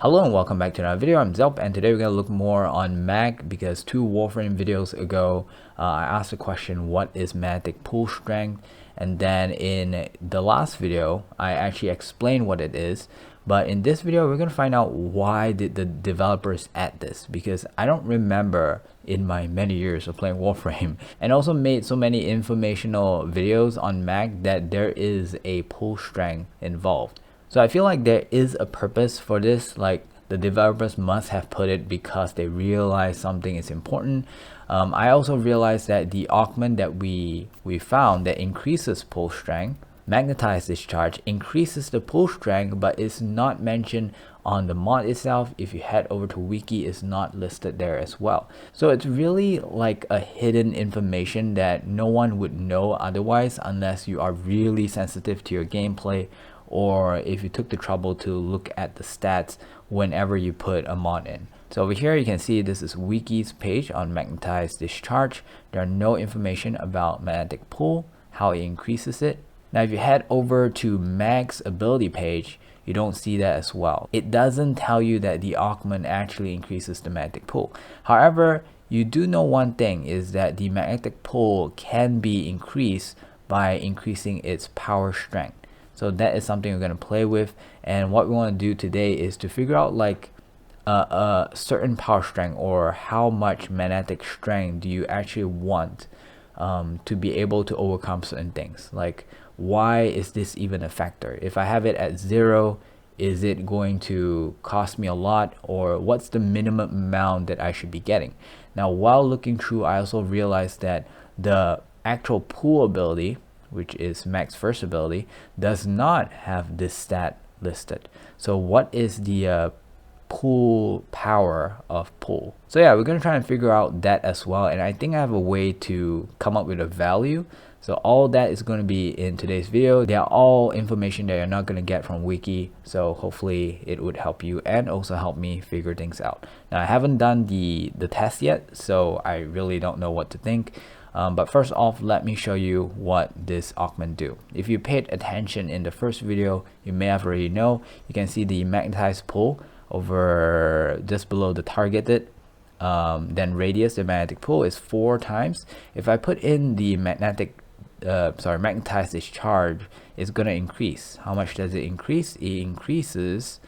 Hello and welcome back to another video. I'm Zelp, and today we're going to look more on mag because 2 Warframe videos ago I asked the question, what is magnetic pull strength? And then in the last video I actually explained what it is, but in this video we're going to find out why did the developers add this, because I don't remember in my many years of playing Warframe and also made so many informational videos on mag that there is a pull strength involved. So I feel like there is a purpose for this, like the developers must have put it because they realize something is important. I also realized that the augment that we found that increases pull strength, magnetize discharge, increases the pull strength, but it's not mentioned on the mod itself. If you head over to wiki, it's not listed there as well. So it's really like a hidden information that no one would know otherwise unless you are really sensitive to your gameplay, or if you took the trouble to look at the stats whenever you put a mod in. So over here you can see this is wiki's page on magnetize discharge. There are no information about magnetic pull, how it increases it. Now if you head over to mag's ability page, you don't see that as well. It doesn't tell you that the augment actually increases the magnetic pull. However, you do know one thing is that the magnetic pull can be increased by increasing its power strength. So that is something we're going to play with, and what we want to do today is to figure out like a certain power strength, or how much magnetic strength do you actually want to be able to overcome certain things. Like, why is this even a factor? If I have it at 0, is it going to cost me a lot, or what's the minimum amount that I should be getting? Now while looking through, I also realized that the actual pull ability, which is Mac's first ability, does not have this stat listed. So what is the pull power of pull? So yeah, we're going to try and figure out that as well, and I think I have a way to come up with a value. So all that is going to be in today's video. They are all information that you're not going to get from wiki, so hopefully it would help you and also help me figure things out. Now I haven't done the test yet, so I really don't know what to think. But first off, let me show you what this augment do. If you paid attention in the first video, you may have already know. You can see the magnetized pull over just below the targeted. Then radius, the magnetic pull is 4 times. If I put in the magnetized discharge, it's gonna increase. How much does it increase? It increases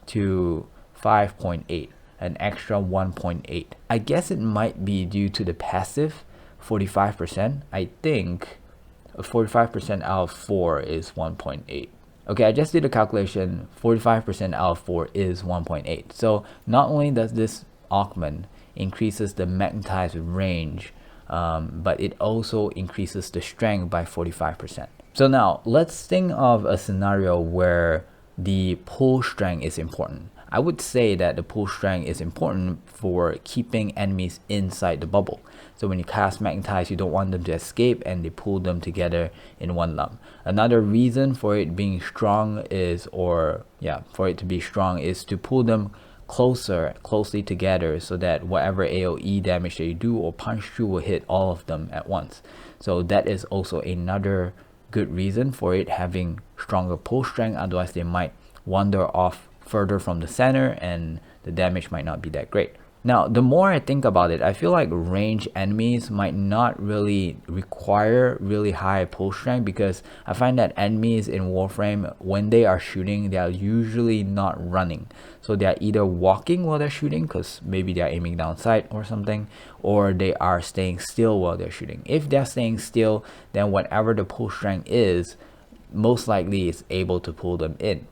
to 5.8, an extra 1.8. I guess it might be due to the passive 45%. I think 45% out of 4 is 1.8. Okay, I just did a calculation. 45% out of 4 is 1.8. So not only does this augment increases the magnetized range, but it also increases the strength by 45%. So now let's think of a scenario where the pull strength is important. I would say that the pull strength is important for keeping enemies inside the bubble. So when you cast magnetize, you don't want them to escape, and they pull them together in one lump. Another reason for it being strong is, for it to be strong is to pull them closely together, so that whatever AoE damage that you do or punch through will hit all of them at once. So that is also another good reason for it having stronger pull strength. Otherwise they might wander off further from the center and the damage might not be that great. Now the more I think about it, I feel like range enemies might not really require really high pull strength, because I find that enemies in Warframe, when they are shooting, they are usually not running. So they are either walking while they're shooting, because maybe they are aiming down sight or something, or they are staying still while they're shooting. If they're staying still, then whatever the pull strength is, most likely it's able to pull them in.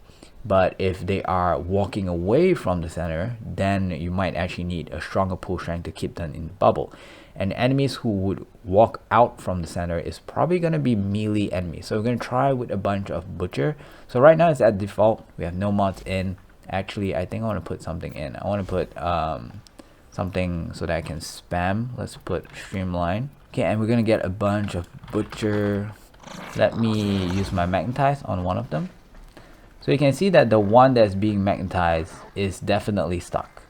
But if they are walking away from the center, then you might actually need a stronger pull strength to keep them in the bubble. And enemies who would walk out from the center is probably going to be melee enemies. So we're going to try with a bunch of butcher. So right now it's at default. We have no mods in. Actually, I think I want to put something in. I want to put something so that I can spam. Let's put streamline. Okay, and we're going to get a bunch of butcher. Let me use my magnetize on one of them. So you can see that the one that's being magnetized is definitely stuck.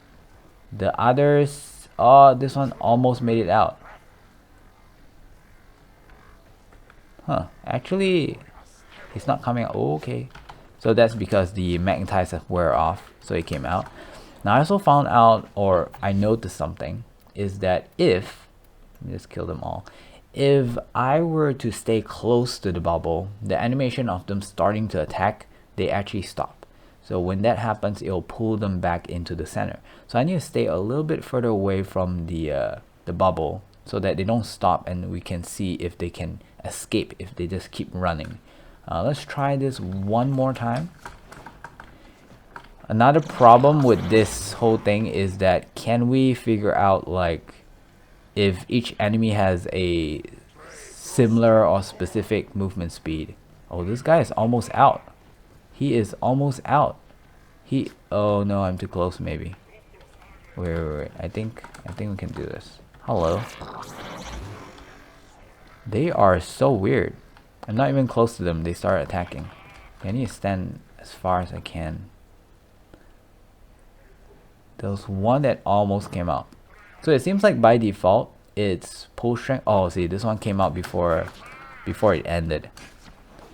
The others, this one almost made it out. Actually, it's not coming out. Okay. So that's because the magnetizer wear off. so it came out. Now I also found out, or I noticed something, is that if, let me just kill them all, if I were to stay close to the bubble, the animation of them starting to attack, they actually stop. So when that happens, it'll pull them back into the center. So I need to stay a little bit further away from the bubble so that they don't stop and we can see if they can escape if they just keep running. Let's try this one more time. Another problem with this whole thing is that can we figure out like if each enemy has a similar or specific movement speed. Oh, this guy is almost out. He is almost out. Oh no, I'm too close maybe. Wait. I think we can do this. Hello. They are so weird. I'm not even close to them. They start attacking. I need to stand as far as I can. There was one that almost came out. So it seems like by default, it's pull strength. Oh, see, this one came out before it ended.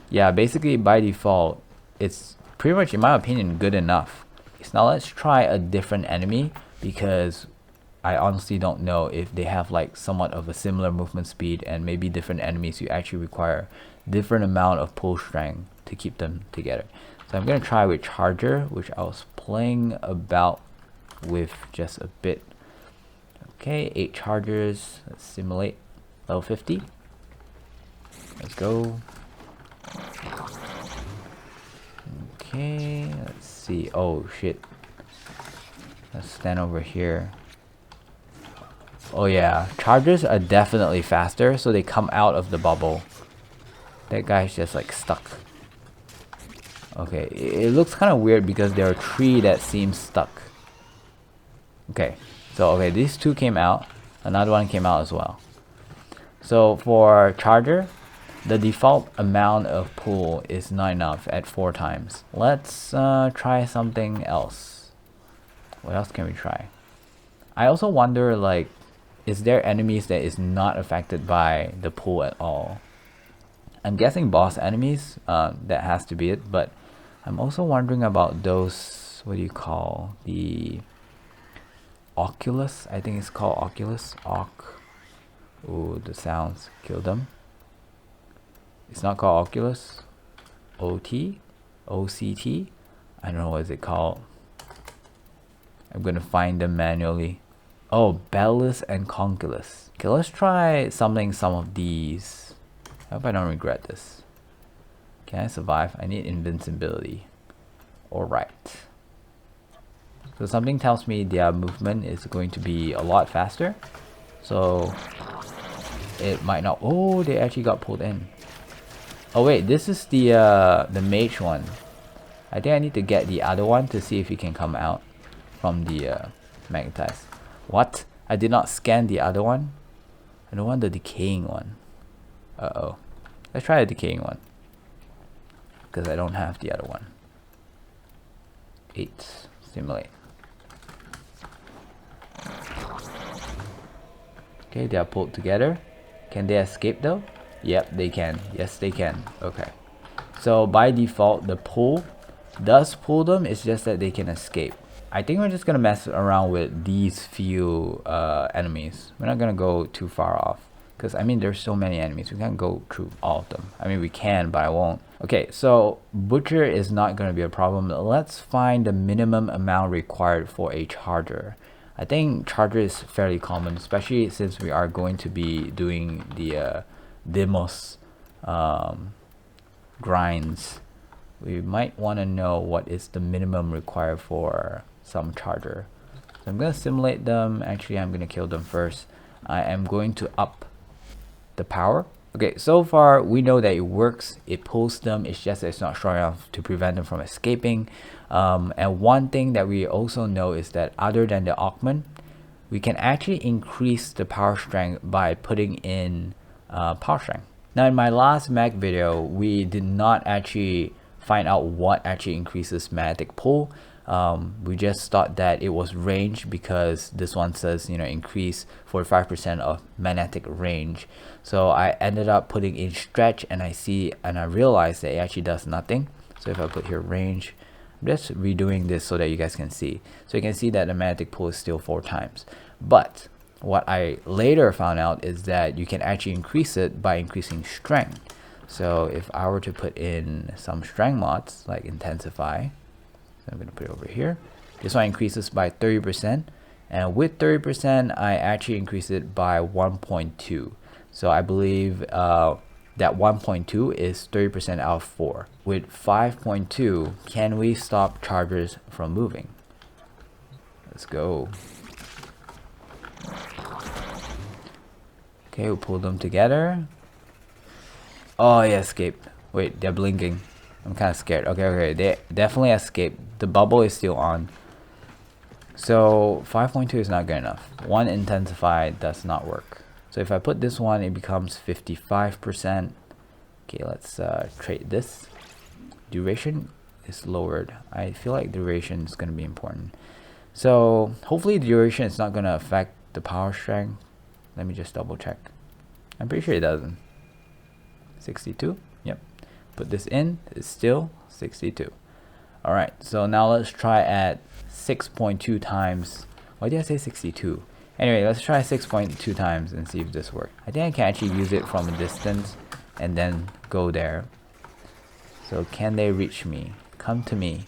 Yeah, basically by default, it's pretty much, in my opinion, good enough. So now let's try a different enemy because I honestly don't know if they have like somewhat of a similar movement speed, and maybe different enemies you actually require different amount of pull strength to keep them together. So I'm gonna try with Charger, which I was playing about with just a bit. Okay, 8 chargers. Let's simulate level 50. Let's go. Okay, let's see. Oh shit. Let's stand over here. Oh yeah, chargers are definitely faster, so they come out of the bubble. That guy's just like stuck. Okay, it looks kind of weird because there are 3 that seem stuck. Okay, so these 2 came out. Another one came out as well. So for Charger, the default amount of pull is not enough at 4 times. Let's try something else. What else can we try? I also wonder, like, is there enemies that is not affected by the pull at all? I'm guessing boss enemies, that has to be it, but I'm also wondering about those, what do you call, the Oculus? I think it's called Oculus. Ooh, the sounds kill them. It's not called Oculus. OCT? I don't know what is it called. I'm gonna find them manually. Oh, Bellus and Conculus. Okay, let's try some of these. I hope I don't regret this. Can I survive? I need invincibility. Alright. So something tells me their movement is going to be a lot faster. So it might not. Oh, they actually got pulled in. Oh wait, this is the mage one. I think I need to get the other one to see if he can come out from the magnetize. What? I did not scan the other one. I don't want the decaying one. Uh-oh. Let's try the decaying one, because I don't have the other one. 8. Simulate. Okay, they are pulled together. Can they escape though? Yep, they can. Yes, they can. Okay. So by default, the pull does pull them. It's just that they can escape. I think we're just gonna mess around with these few enemies. We're not gonna go too far off, because I mean there's so many enemies. We can't go through all of them. I mean we can, but I won't. Okay, so Butcher is not gonna be a problem. Let's find the minimum amount required for a Charger. I think Charger is fairly common, especially since we are going to be doing the Demos grinds. We might want to know what is the minimum required for some Charger. So I'm going to simulate them. Actually, I'm going to kill them first. I am going to up the power. Okay, so far we know that it works. It pulls them. It's just that it's not strong enough to prevent them from escaping. And one thing that we also know is that other than the Augment, we can actually increase the power strength by putting in power strength. Now in my last mag video, we did not actually find out what actually increases magnetic pull. We just thought that it was range, because this one says, you know, increase 45% of magnetic range. So I ended up putting in stretch, and I realized that it actually does nothing. So if I put here range, I'm just redoing this so that you guys can see. So you can see that the magnetic pull is still 4 times. But what I later found out is that you can actually increase it by increasing strength. So if I were to put in some strength mods like intensify, so I'm going to put it over here. This one increases by 30%, and with 30% I actually increase it by 1.2. So I believe that 1.2 is 30% out of 4. With 5.2, can we stop chargers from moving? Let's go. Okay, we'll pull them together. Oh, yeah, escaped. Wait, they're blinking. I'm kind of scared. Okay, they definitely escaped. The bubble is still on. So 5.2 is not good enough. 1 intensify does not work. So if I put this one, it becomes 55%. Okay, let's trade this. Duration is lowered. I feel like duration is going to be important. So hopefully duration is not going to affect the power strength. Let me just double check. I'm pretty sure it doesn't. 62. Yep. Put this in. It's still 62. All right. So now let's try at 6.2 times. Why did I say 62? Anyway, let's try 6.2 times and see if this works. I think I can actually use it from a distance and then go there. So can they reach me? Come to me.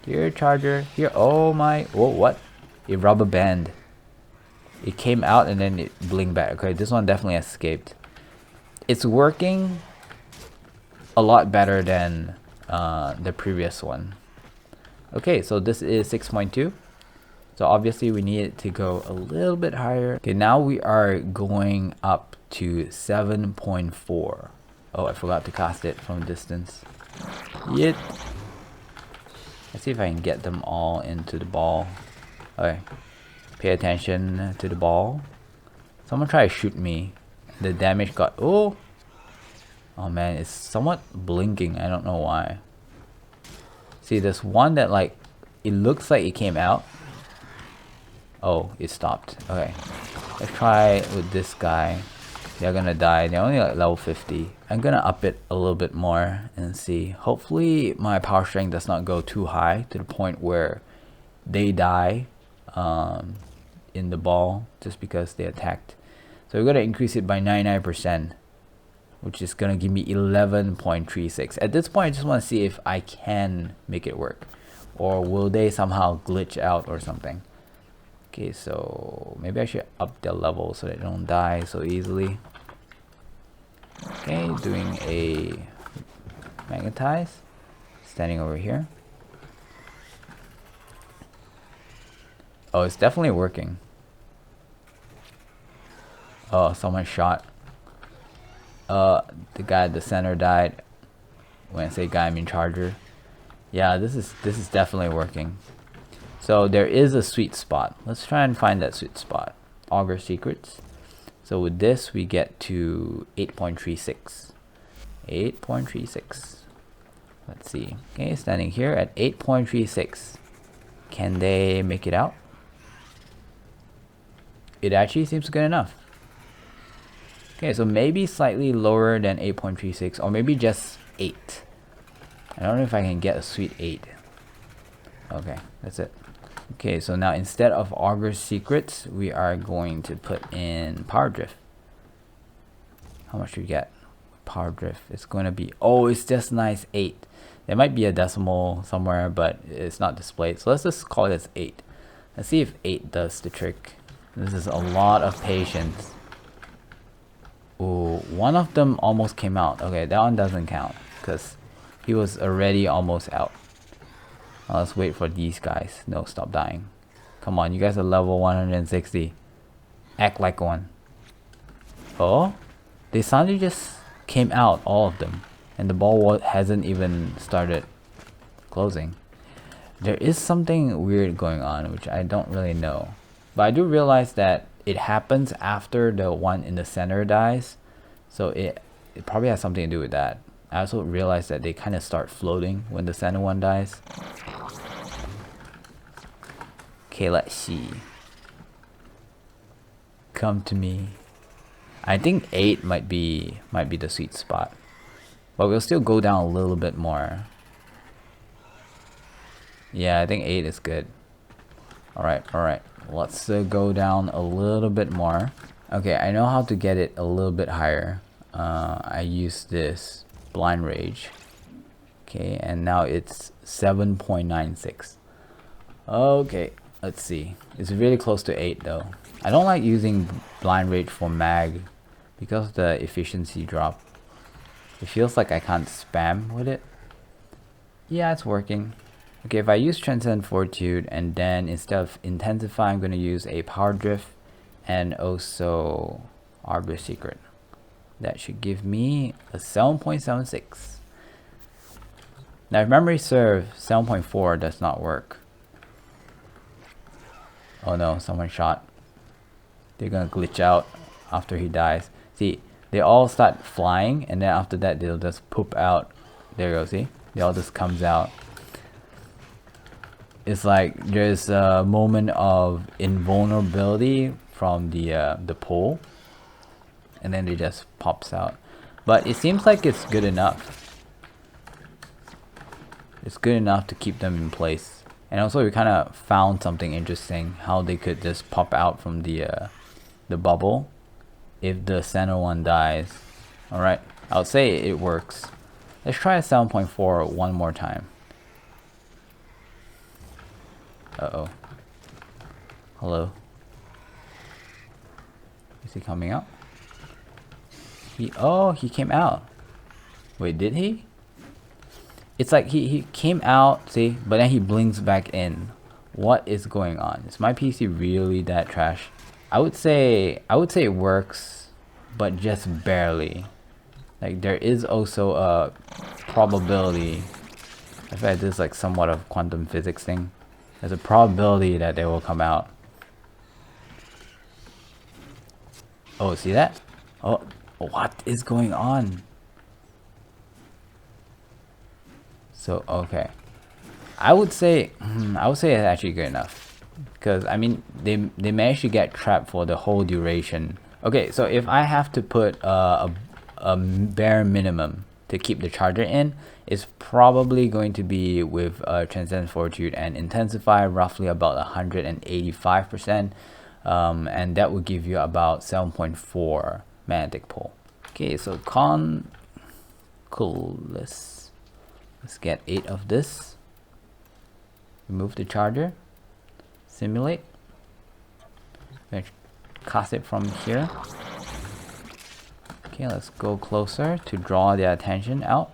Here, charger. Here. Oh my. Whoa, what? A rubber band. It came out and then it blinked back. Okay, this one definitely escaped. It's working a lot better than the previous one. Okay, so this is 6.2. So obviously we need it to go a little bit higher. Okay, now we are going up to 7.4. Oh, I forgot to cast it from distance. Yet. Let's see if I can get them all into the ball. Okay. Pay attention to the ball. Someone try to shoot me. The damage got... Oh! Oh man, it's somewhat blinking. I don't know why. See, there's one that like... It looks like it came out. Oh, it stopped. Okay. Let's try with this guy. They're gonna die. They're only like level 50. I'm gonna up it a little bit more and see. Hopefully my power strength does not go too high to the point where they die in the ball just because they attacked. So we're gonna increase it by 99%, which is gonna give me 11.36. At this point, I just want to see if I can make it work, or will they somehow glitch out or something. Okay, so maybe I should up their level so they don't die so easily. Okay, doing a magnetize, standing over here. Oh, it's definitely working. Oh, someone shot. The guy at the center died. When I say guy, I mean charger. Yeah, this is definitely working. So there is a sweet spot. Let's try and find that sweet spot. Augur secrets. So with this, we get to 8.36. 8.36. Let's see. Okay, standing here at 8.36. Can they make it out? It actually seems good enough. Okay, so maybe slightly lower than 8.36, or maybe just 8. I don't know if I can get a sweet 8. Okay, that's it. Okay, so now instead of Augur secrets, we are going to put in power drift. How much do we get? Power drift. It's going to be, oh, it's just nice 8. There might be a decimal somewhere, but it's not displayed. So let's just call it as 8. Let's see if 8 does the trick. This is a lot of patience. Ooh, one of them almost came out. Okay, that one doesn't count because he was already almost out. Now let's wait for these guys. No, stop dying. Come on, you guys are level 160. Act like one. Oh, they suddenly just came out, all of them. And the ball hasn't even started closing. There is something weird going on, which I don't really know. But I do realize that it happens after the one in the center dies. So it probably has something to do with that. I also realized that they kind of start floating when the center one dies. Okay, let's see. Come to me. I think 8 might be the sweet spot. But we'll still go down a little bit more. Yeah, I think 8 is good. Alright, let's go down a little bit more. Okay, I know how to get it a little bit higher. I use this blind rage. Okay, and now it's 7.96. Okay, let's see. It's really close to 8 though. I don't like using blind rage for mag because of the efficiency drop. It feels like I can't spam with it. Yeah, it's working. Okay, if I use Transcend Fortitude and then instead of Intensify, I'm going to use a Power Drift and also Arbor Secret. That should give me a 7.76. Now, if memory serves, 7.4 does not work. Oh no, someone shot. They're going to glitch out after he dies. See, they all start flying and then after that they'll just poop out. There you go, see? They all just comes out. It's like there's a moment of invulnerability from the pole, and then it just pops out. But it seems like it's good enough. It's good enough to keep them in place. And also we kind of found something interesting, how they could just pop out from the bubble if the center one dies. Alright, I would say it works. Let's try a 7.4 one more time. Uh-oh. Hello. Is he coming out? He came out. Wait, did he? It's like he came out, see, but then he blinks back in. What is going on? Is my PC really that trash? I would say it works, but just barely. Like there is also a probability. I feel like this is like somewhat of quantum physics thing. There's a probability that they will come out. Oh, see that? Oh, what is going on? So, okay. I would say it's actually good enough. Because, I mean, they managed to get trapped for the whole duration. Okay, so if I have to put a bare minimum to keep the charger in, it's probably going to be with Transcend Fortitude and Intensify, roughly about 185%, and that would give you about 7.4 magnetic pull. Okay, so let's get 8 of this. Remove the charger. Simulate. I'm gonna cast it from here. Okay, let's go closer to draw their attention out.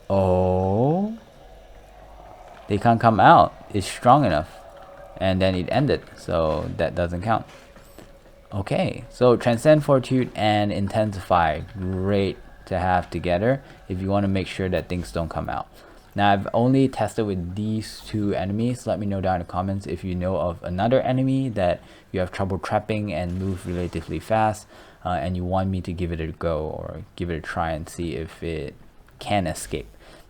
Oh, they can't come out. It's strong enough. And then it ended, so that doesn't count. Okay, so Transcend Fortitude and Intensify, great to have together if you want to make sure that things don't come out. Now, I've only tested with these 2 enemies. Let me know down in the comments if you know of another enemy that you have trouble trapping and move relatively fast, and you want me to give it a go or give it a try and see if it can escape.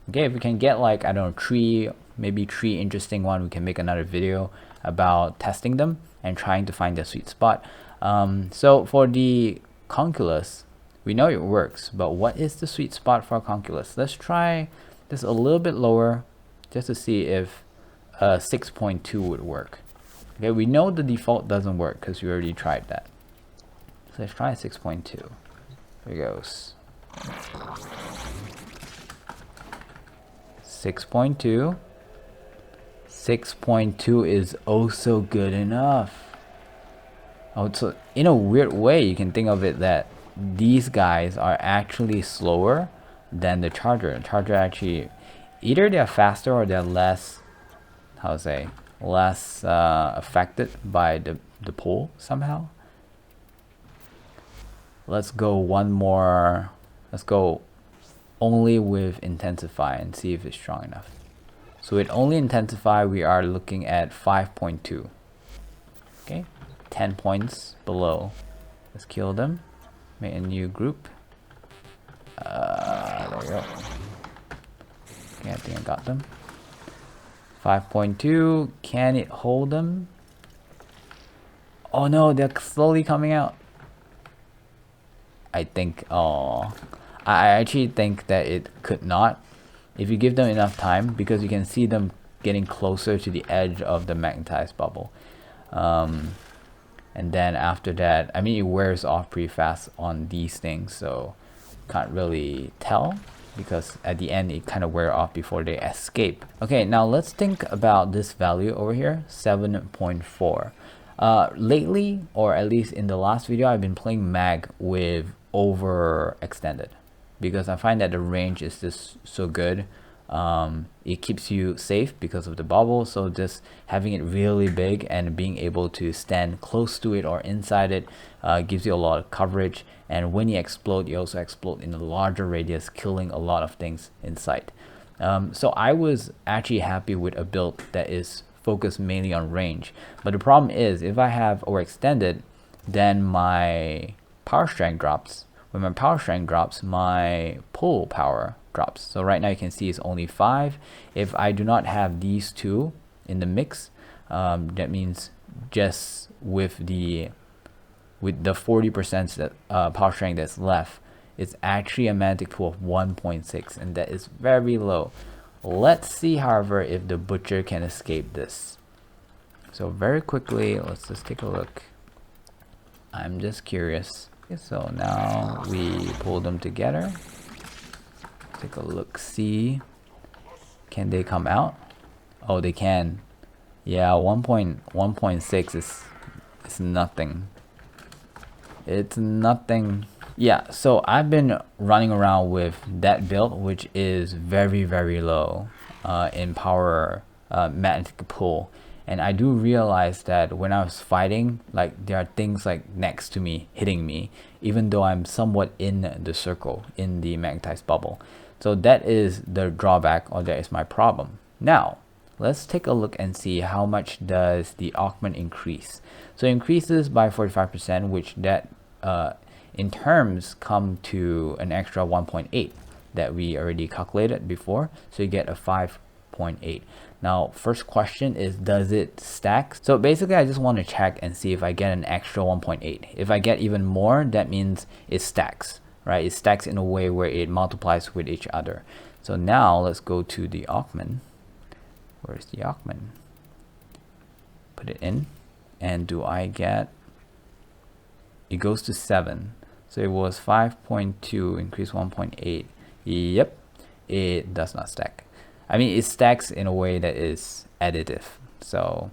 Okay, if we can get like, I don't know, maybe 3 interesting one, we can make another video about testing them and trying to find the sweet spot. So for the Conculus, we know it works, but what is the sweet spot for Conculus? Let's try this a little bit lower just to see if 6.2 would work. Okay, we know the default doesn't work because we already tried that. So let's try 6.2. Here goes. 6.2. 6.2 is also good enough. Oh, so in a weird way, you can think of it that these guys are actually slower than the charger. The charger actually, either they're faster or they're less, how to say, less affected by the pull somehow. Let's go one more. Let's go only with Intensify and see if it's strong enough. So with only Intensify, we are looking at 5.2. Okay, 10 points below. Let's kill them. Make a new group. There we go. Okay, I think I got them. 5.2. Can it hold them? Oh no, they're slowly coming out. I think, I actually think that it could not. If you give them enough time, because you can see them getting closer to the edge of the magnetized bubble. And then after that, I mean, it wears off pretty fast on these things, so can't really tell, because at the end it kind of wear off before they escape. Okay, now let's think about this value over here, 7.4. Lately, or at least in the last video, I've been playing mag with overextended because I find that the range is just so good. It keeps you safe because of the bubble, so just having it really big and being able to stand close to it or inside it gives you a lot of coverage, and when you explode, you also explode in a larger radius, killing a lot of things in sight. So I was actually happy with a build that is focused mainly on range, but the problem is if I have overextended, then my power strength drops. When my power strength drops, my pull power drops. So right now you can see it's only 5. If I do not have these two in the mix, that means just with the 40% that power strength that's left, it's actually a magnetic pull of 1.6, and that is very low. Let's see, however, if the butcher can escape this. So very quickly, let's just take a look. I'm just curious. Okay, so now we pull them together. Take a look, see, can they come out? Oh, they can. Yeah, 1.6 is nothing. It's nothing. Yeah, so I've been running around with that build, which is very, very low in power magnetic pull. And I do realize that when I was fighting, like there are things like next to me hitting me, even though I'm somewhat in the circle, in the magnetized bubble. So that is the drawback, or that is my problem. Now, let's take a look and see how much does the augment increase. So it increases by 45%, which that in terms come to an extra 1.8 that we already calculated before. So you get a 5.8. Now, first question is, does it stack? So basically, I just want to check and see if I get an extra 1.8. If I get even more, that means it stacks, right? It stacks in a way where it multiplies with each other. So now let's go to the augment. Where's the augment? Put it in, and do I get? It goes to 7. So it was 5.2, increase 1.8. Yep, it does not stack. I mean, it stacks in a way that is additive. So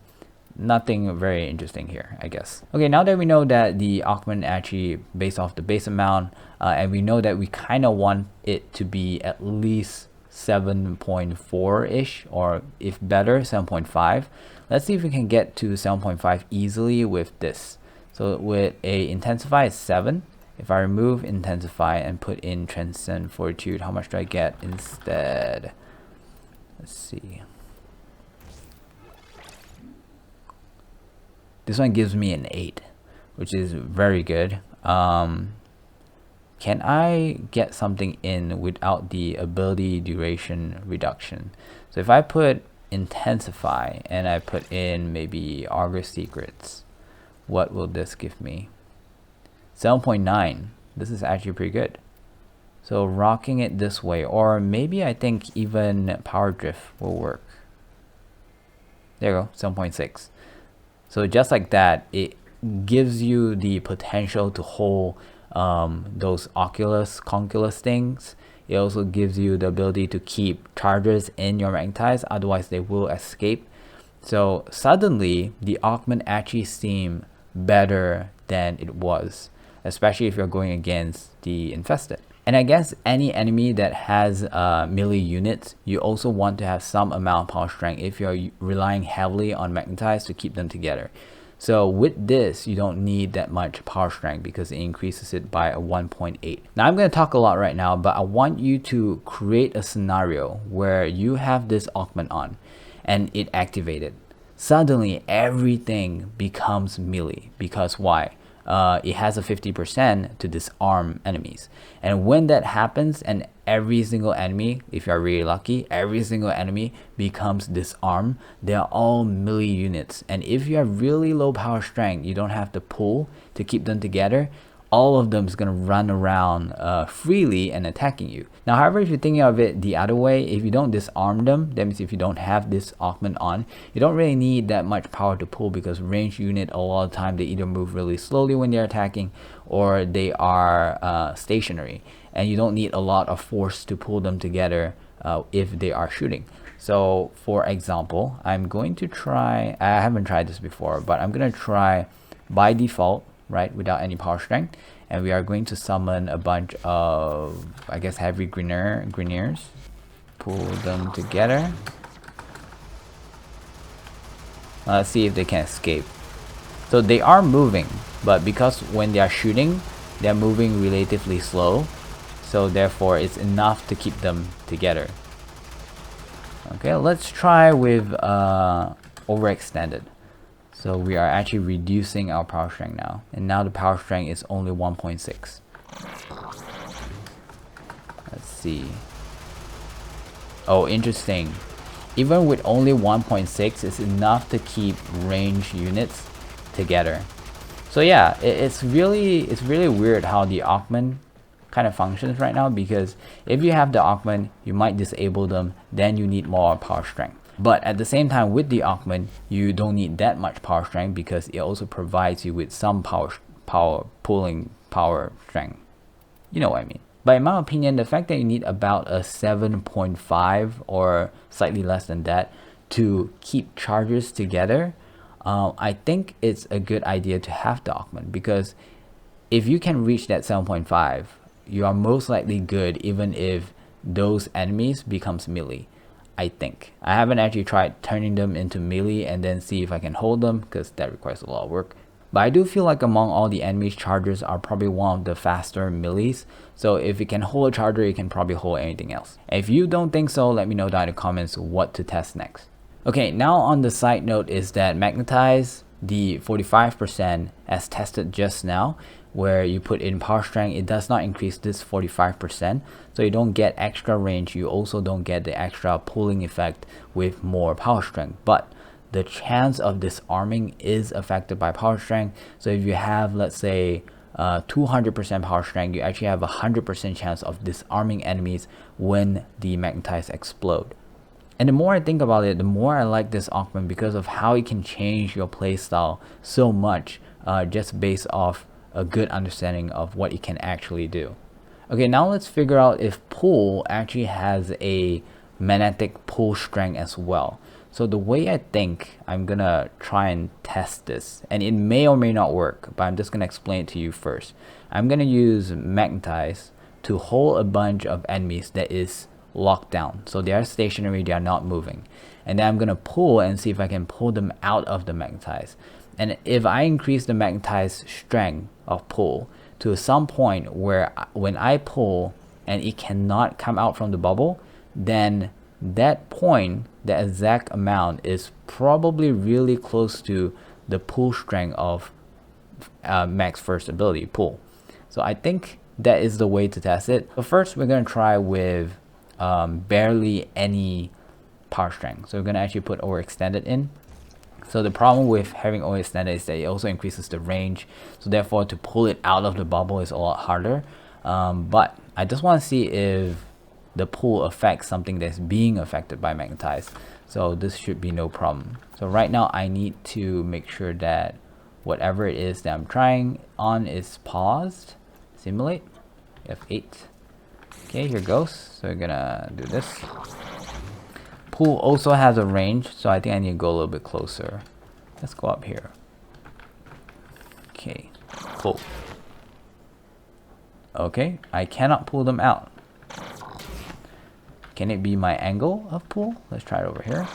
nothing very interesting here, I guess. Okay, now that we know that the augment actually based off the base amount, and we know that we kind of want it to be at least 7.4-ish, or if better, 7.5. Let's see if we can get to 7.5 easily with this. So with a intensify is 7. If I remove intensify and put in transcend fortitude, how much do I get instead? Let's see. This one gives me an 8, which is very good. Can I get something in without the ability duration reduction? So if I put intensify and I put in maybe augur secrets, what will this give me? 7.9. This is actually pretty good. So rocking it this way, or maybe I think even power drift will work. There you go, 7.6. So just like that, it gives you the potential to hold those conculus things. It also gives you the ability to keep charges in your magnetize, otherwise they will escape. So suddenly the augment actually seems better than it was, especially if you're going against the infested. And I guess any enemy that has melee units, you also want to have some amount of power strength if you're relying heavily on magnetize to keep them together. So with this, you don't need that much power strength because it increases it by a 1.8. Now I'm going to talk a lot right now, but I want you to create a scenario where you have this augment on and it activated. Suddenly everything becomes melee, because why? It has a 50% to disarm enemies, and when that happens and every single enemy, if you're really lucky, every single enemy becomes disarmed, they are all melee units, and if you have really low power strength, you don't have to pull to keep them together, all of them is going to run around freely and attacking you. Now, however, if you're thinking of it the other way, if you don't disarm them, that means if you don't have this augment on, you don't really need that much power to pull, because ranged unit a lot of the time they either move really slowly when they're attacking, or they are stationary, and you don't need a lot of force to pull them together if they are shooting. So for example, I'm going to try, I haven't tried this before, but I'm going to try by default, right, without any power strength, and we are going to summon a bunch of, I guess, heavy Grineers, pull them together. Let's see if they can escape. So they are moving, but because when they are shooting, they're moving relatively slow, so therefore it's enough to keep them together. Okay, let's try with overextended. So we are actually reducing our power strength now, and now the power strength is only 1.6. Let's see. Oh, interesting. Even with only 1.6, it's enough to keep range units together. So yeah, it's really weird how the augment kind of functions right now, because if you have the augment, you might disable them, then you need more power strength. But at the same time, with the augment, you don't need that much power strength, because it also provides you with some pulling power strength. You know what I mean. But in my opinion, the fact that you need about a 7.5 or slightly less than that to keep charges together, I think it's a good idea to have the augment, because if you can reach that 7.5, you are most likely good even if those enemies becomes melee. I think. I haven't actually tried turning them into melee and then see if I can hold them, because that requires a lot of work. But I do feel like among all the enemies, chargers are probably one of the faster melees. So if you can hold a charger, you can probably hold anything else. If you don't think so, let me know down in the comments what to test next. Okay, now on the side note is that magnetize, the 45% as tested just now, where you put in power strength, it does not increase this 45%, so you don't get extra range. You also don't get the extra pulling effect with more power strength, but the chance of disarming is affected by power strength. So if you have, let's say, 200% power strength, you actually have a 100% chance of disarming enemies when the magnetize explode. And the more I think about it, the more I like this augment, because of how it can change your playstyle so much, just based off a good understanding of what it can actually do. Okay, now let's figure out if pull actually has a magnetic pull strength as well. So the way I think I'm gonna try and test this, and it may or may not work, but I'm just gonna explain it to you first. I'm gonna use magnetize to hold a bunch of enemies that is locked down. So they are stationary, they are not moving. And then I'm gonna pull and see if I can pull them out of the magnetize. And if I increase the magnetize strength of pull to some point where when I pull and it cannot come out from the bubble, then that point, the exact amount, is probably really close to the pull strength of max first ability, pull. So I think that is the way to test it. But first we're going to try with barely any power strength. So we're going to actually put overextended in. So the problem with having overextended is that it also increases the range, so therefore to pull it out of the bubble is a lot harder. But I just want to see if the pull affects something that's being affected by magnetize. So this should be no problem. So right now I need to make sure that whatever it is that I'm trying on is paused. Simulate, F8. Okay, here goes. So we're gonna do this. Pull also has a range, so I think I need to go a little bit closer. Let's go up here. Okay, pull. Okay, I cannot pull them out. Can it be my angle of pull? Let's try it over here.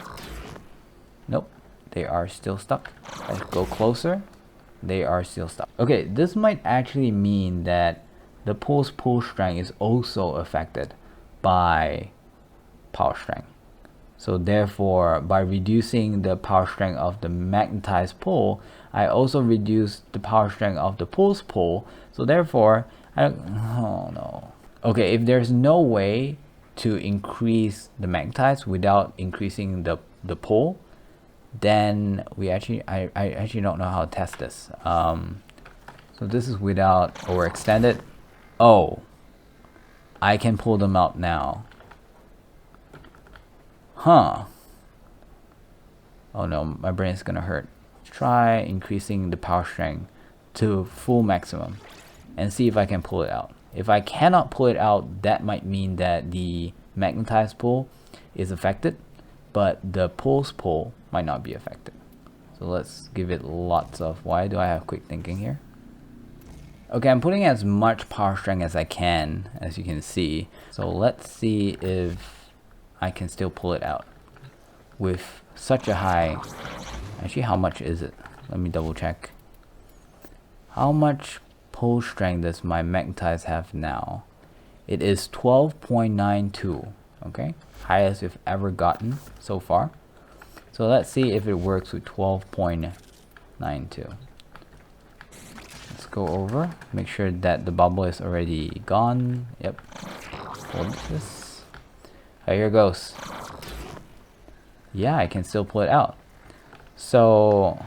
Nope, they are still stuck. Let's go closer. They are still stuck. Okay, this might actually mean that the pull's pull strength is also affected by power strength. So therefore, by reducing the power strength of the magnetized pull, I also reduce the power strength of the pull's pull. So therefore, oh no. Okay, if there's no way to increase the magnetize without increasing the pull, then we actually I actually don't know how to test this. So So this is without overextended. Oh, I can pull them out now. Huh. Oh no, my brain is gonna hurt. Try increasing the power strength to full maximum and see if I can pull it out. If I cannot pull it out, that might mean that the magnetized pull is affected, but the pulse pull might not be affected. So let's give it lots of, why do I have quick thinking here? Okay, I'm putting as much power strength as I can, as you can see. So let's see if I can still pull it out with such a high. Actually, how much is it? Let me double check. How much pull strength does my magnetize have now? It is 12.92. Okay, highest we've ever gotten so far. So let's see if it works with 12.92. Let's go over, make sure that the bubble is already gone. Yep. Hold this. Oh, here goes. Yeah, I can still pull it out. So,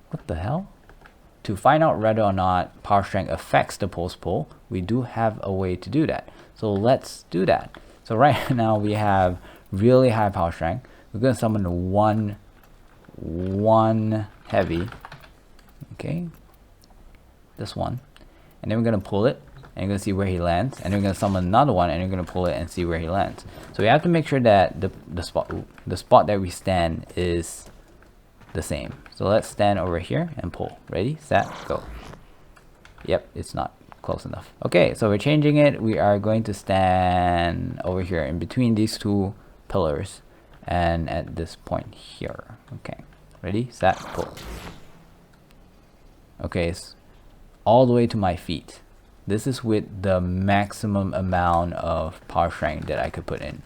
what the hell? To find out whether or not power strength affects the pulse pull, we do have a way to do that. So let's do that. So right now we have really high power strength. We're going to summon one heavy. Okay. This one. And then we're going to pull it. And you're going to see where he lands. And you're going to summon another one. And you're going to pull it and see where he lands. So we have to make sure that the spot that we stand is the same. So let's stand over here and pull. Ready, set, go. Yep, it's not close enough. Okay, so we're changing it. We are going to stand over here in between these two pillars and at this point here. Okay, ready, set, pull. Okay, it's all the way to my feet. This is with the maximum amount of power strength that I could put in.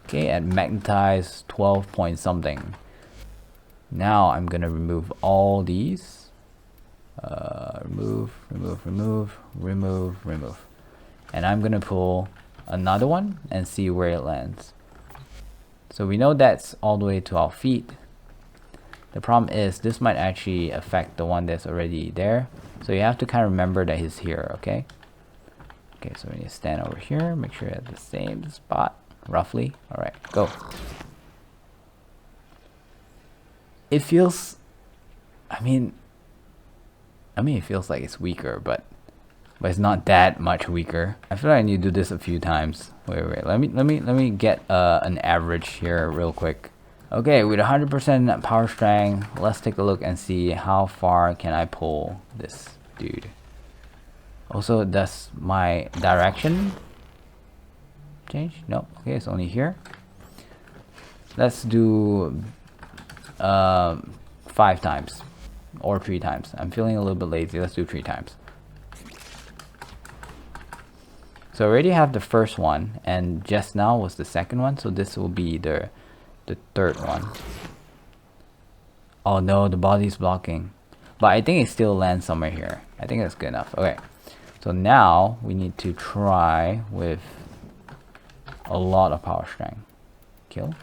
Okay, at magnetize 12 point something. Now I'm gonna remove all these. Remove. And I'm gonna pull another one and see where it lands. So we know that's all the way to our feet. The problem is this might actually affect the one that's already there. So you have to kind of remember that he's here, okay? Okay, so we need to stand over here, make sure you're at the same spot, roughly. All right, go. It feels, I mean it feels like it's weaker, but it's not that much weaker. I feel like I need to do this a few times. Wait, let me get an average here real quick. Okay, with 100% power strength, let's take a look and see how far can I pull this dude. Also, does my direction change? Nope. Okay, it's only here. Let's do 5 times or 3 times. I'm feeling a little bit lazy. Let's do 3 times. So I already have the first one, and just now was the second one, so this will be the third one. Oh no, the body's blocking, but I think it still lands somewhere here. I think that's good enough. Okay, so now we need to try with a lot of power strength. Kill.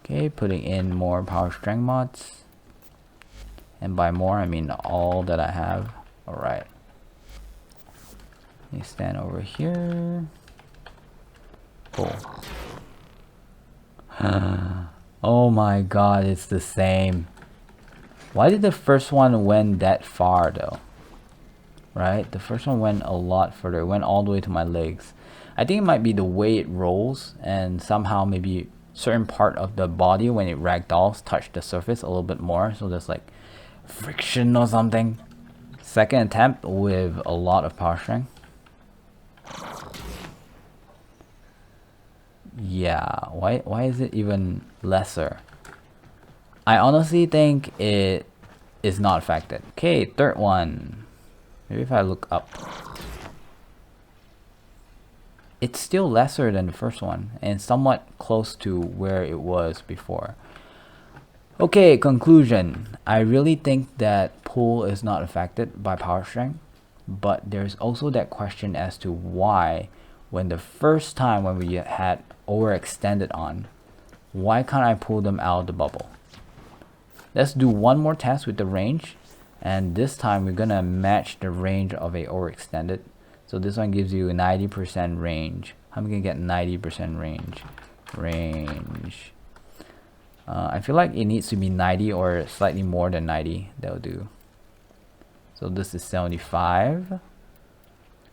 Okay, putting in more power strength mods, and by more I mean all that I have. All right, let me stand over here. Cool. Oh my god, it's the same. Why did the first one went that far though? Right, the first one went a lot further. It went all the way to my legs. I think it might be the way it rolls, and somehow maybe certain part of the body when it ragdolls touch the surface a little bit more, so there's like friction or something. Second attempt with a lot of power strength. Yeah, why is it even lesser? I honestly think it is not affected. Okay, third one. Maybe if I look up. It's still lesser than the first one and somewhat close to where it was before. Okay, conclusion. I really think that pull is not affected by power strength, but there's also that question as to why, when the first time when we had overextended on, why can't I pull them out of the bubble? Let's do one more test with the range, and this time we're gonna match the range of a overextended. So this one gives you a 90% range. How am I gonna get 90% range? I feel like it needs to be 90 or slightly more than 90. That'll do. So this is 75,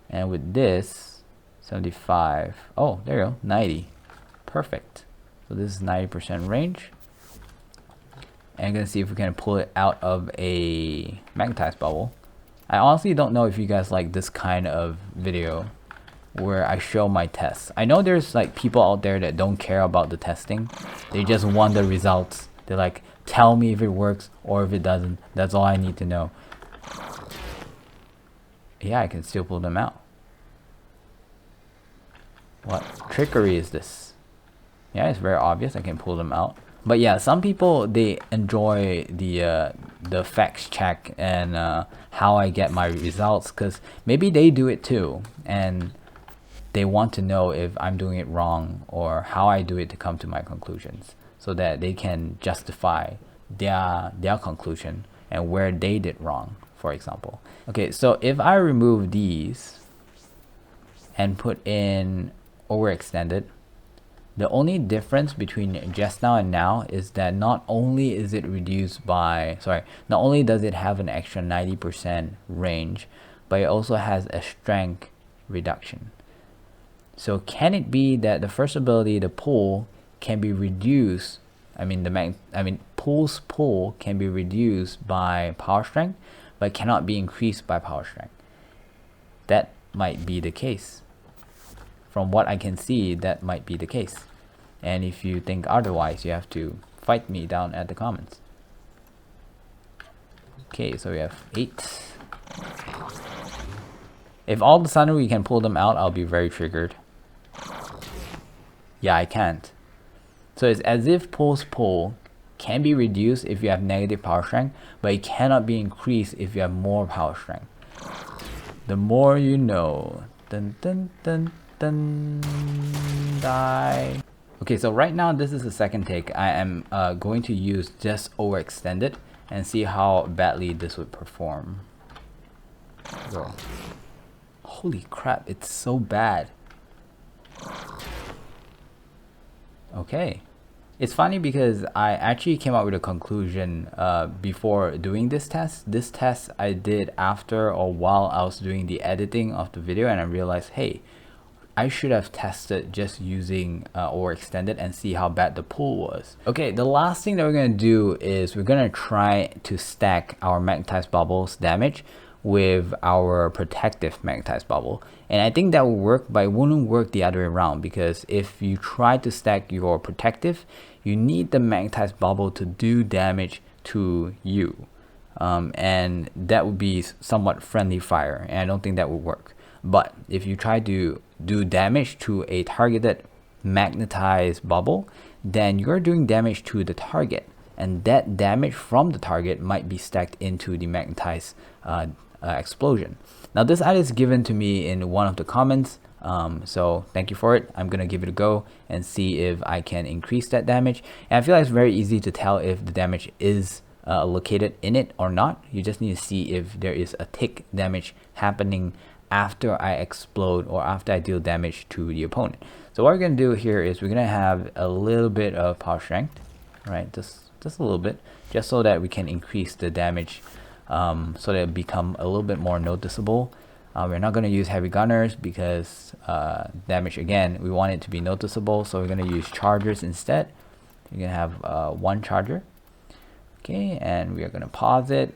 and with this 75. Oh, there you go, 90. Perfect. So this is 90% range. And I'm gonna see if we can pull it out of a magnetized bubble. I honestly don't know if you guys like this kind of video where I show my tests. I know there's like people out there that don't care about the testing. They just want the results. They're like, tell me if it works or if it doesn't. That's all I need to know. Yeah, I can still pull them out. What trickery is this? Yeah, it's very obvious. I can pull them out. But yeah, some people, they enjoy the facts check and how I get my results, because maybe they do it too and they want to know if I'm doing it wrong or how I do it to come to my conclusions, so that they can justify their conclusion and where they did wrong, for example. Okay, so if I remove these and put in overextended, the only difference between just now and now is that not only is it reduced by, not only does it have an extra 90% range, but it also has a strength reduction. So can it be that the first ability, the pull, can be reduced? Pull's pull can be reduced by power strength, but cannot be increased by power strength. That might be the case. From what I can see, that might be the case. And if you think otherwise, you have to fight me down at the comments. Okay, so we have 8. If all of a sudden we can pull them out, I'll be very triggered. Yeah, I can't. So it's as if Pull's pull can be reduced if you have negative power strength, but it cannot be increased if you have more power strength. The more you know. Dun dun dun dun. Die. Okay, so right now this is the second take. I am going to use just overextended and see how badly this would perform. Go. Holy crap, it's so bad. Okay. It's funny because I actually came up with a conclusion before doing this test. This test I did after or while I was doing the editing of the video, and I realized, hey, I should have tested just using overextended and see how bad the pull was. Okay, the last thing that we're going to do is we're going to try to stack our magnetized bubbles damage with our protective magnetized bubble. And I think that will work, but it wouldn't work the other way around, because if you try to stack your protective, you need the magnetized bubble to do damage to you. And that would be somewhat friendly fire, and I don't think that would work. But if you try to do damage to a targeted magnetized bubble, then you're doing damage to the target, and that damage from the target might be stacked into the magnetized explosion. Now this idea is given to me in one of the comments, so thank you for it. I'm gonna give it a go and see if I can increase that damage. And I feel like it's very easy to tell if the damage is located in it or not. You just need to see if there is a tick damage happening after I explode or after I deal damage to the opponent. So what we're gonna do here is we're gonna have a little bit of power strength, right? Just a little bit, just so that we can increase the damage, so that it become a little bit more noticeable. We're not gonna use heavy gunners because damage, again, we want it to be noticeable. So we're gonna use chargers instead. You're gonna have one charger. Okay, and we are gonna pause it.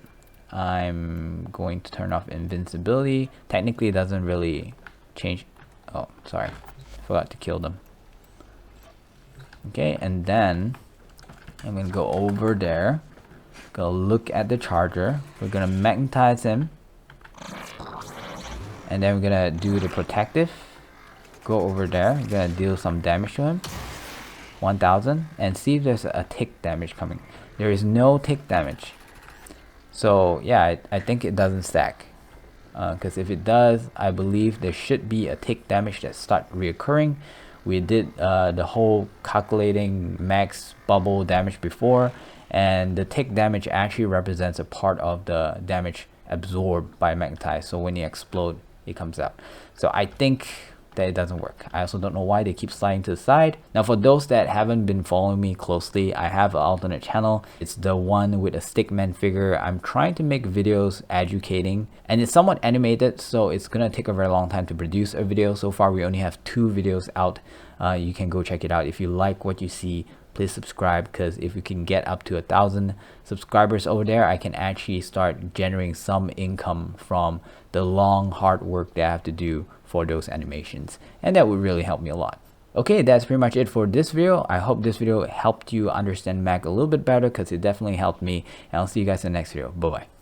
I'm going to turn off invincibility. Technically it doesn't really change. Oh, sorry, forgot to kill them. Okay, and then I'm gonna go over there, go look at the charger. We're gonna magnetize him, and then we're gonna do the protective. Go over there, we're gonna deal some damage to him, 1000, and see if there's a tick damage coming. There is no tick damage. So yeah, I think it doesn't stack, because if it does, I believe there should be a tick damage that start reoccurring. We did the whole calculating max bubble damage before, and the tick damage actually represents a part of the damage absorbed by magnetize. So when you explode, it comes out. So I think that it doesn't work. I also don't know why they keep sliding to the side. Now for those that haven't been following me closely, I have an alternate channel. It's the one with a stickman figure. I'm trying to make videos educating, and it's somewhat animated, so it's gonna take a very long time to produce a video. So far we only have 2 videos out. You can go check it out. If you like what you see, please subscribe, because if we can get up to 1,000 subscribers over there, I can actually start generating some income from the long hard work that I have to do for those animations, and that would really help me a lot. Okay, that's pretty much it for this video. I hope this video helped you understand Mac a little bit better, because it definitely helped me, and I'll see you guys in the next video. Bye bye.